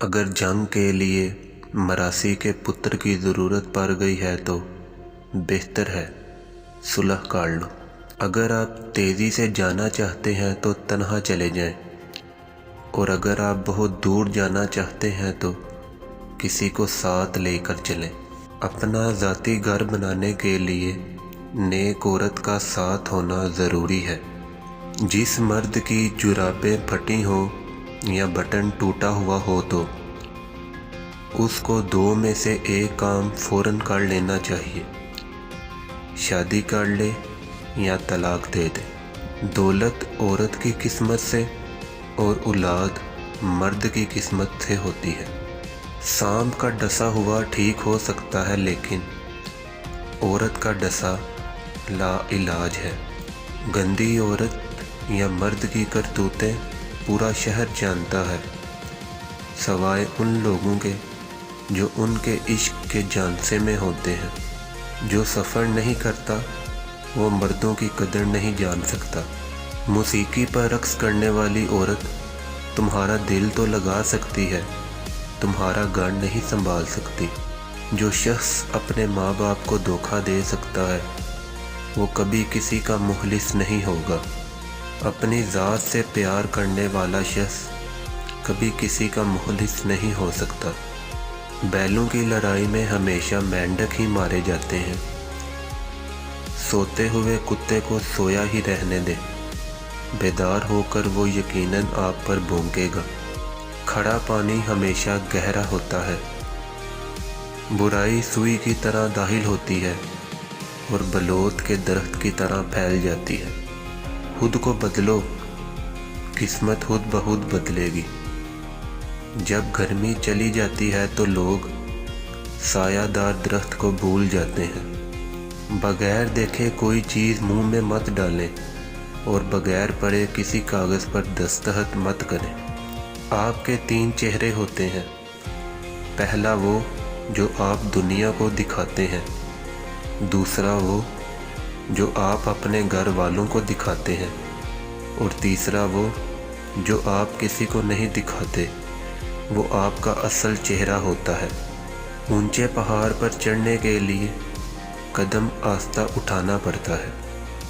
اگر جنگ کے لیے مراسی کے پتر کی ضرورت پڑ گئی ہے تو بہتر ہے صلح کر لو۔ اگر آپ تیزی سے جانا چاہتے ہیں تو تنہا چلے جائیں، اور اگر آپ بہت دور جانا چاہتے ہیں تو کسی کو ساتھ لے کر چلیں۔ اپنا ذاتی گھر بنانے کے لیے نیک عورت کا ساتھ ہونا ضروری ہے۔ جس مرد کی جرابیں پھٹی ہوں یا بٹن ٹوٹا ہوا ہو تو اس کو دو میں سے ایک کام فوراً کر لینا چاہیے، شادی کر لے یا طلاق دے دے۔ دولت عورت کی قسمت سے اور اولاد مرد کی قسمت سے ہوتی ہے۔ سانپ کا ڈسا ہوا ٹھیک ہو سکتا ہے، لیکن عورت کا ڈسا لا علاج ہے۔ گندی عورت یا مرد کی کرتوتیں پورا شہر جانتا ہے، سوائے ان لوگوں کے جو ان کے عشق کے جانسے میں ہوتے ہیں۔ جو سفر نہیں کرتا وہ مردوں کی قدر نہیں جان سکتا۔ موسیقی پر رقص کرنے والی عورت تمہارا دل تو لگا سکتی ہے، تمہارا گھر نہیں سنبھال سکتی۔ جو شخص اپنے ماں باپ کو دھوکہ دے سکتا ہے وہ کبھی کسی کا مخلص نہیں ہوگا۔ اپنی ذات سے پیار کرنے والا شخص کبھی کسی کا مخلص نہیں ہو سکتا۔ بیلوں کی لڑائی میں ہمیشہ مینڈک ہی مارے جاتے ہیں۔ سوتے ہوئے کتے کو سویا ہی رہنے دیں، بیدار ہو کر وہ یقیناً آپ پر بھونکے گا۔ کھڑا پانی ہمیشہ گہرا ہوتا ہے۔ برائی سوئی کی طرح داخل ہوتی ہے اور بلوت کے درخت کی طرح پھیل جاتی ہے۔ خود کو بدلو، قسمت خود بخود بدلے گی۔ جب گرمی چلی جاتی ہے تو لوگ سایہ دار درخت کو بھول جاتے ہیں۔ بغیر دیکھے کوئی چیز منہ میں مت ڈالیں اور بغیر پڑھے کسی کاغذ پر دستخط مت کریں۔ آپ کے 3 چہرے ہوتے ہیں۔ پہلا وہ جو آپ دنیا کو دکھاتے ہیں، دوسرا وہ جو آپ اپنے گھر والوں کو دکھاتے ہیں، اور تیسرا وہ جو آپ کسی کو نہیں دکھاتے، وہ آپ کا اصل چہرہ ہوتا ہے۔ اونچے پہاڑ پر چڑھنے کے لیے قدم آہستہ اٹھانا پڑتا ہے۔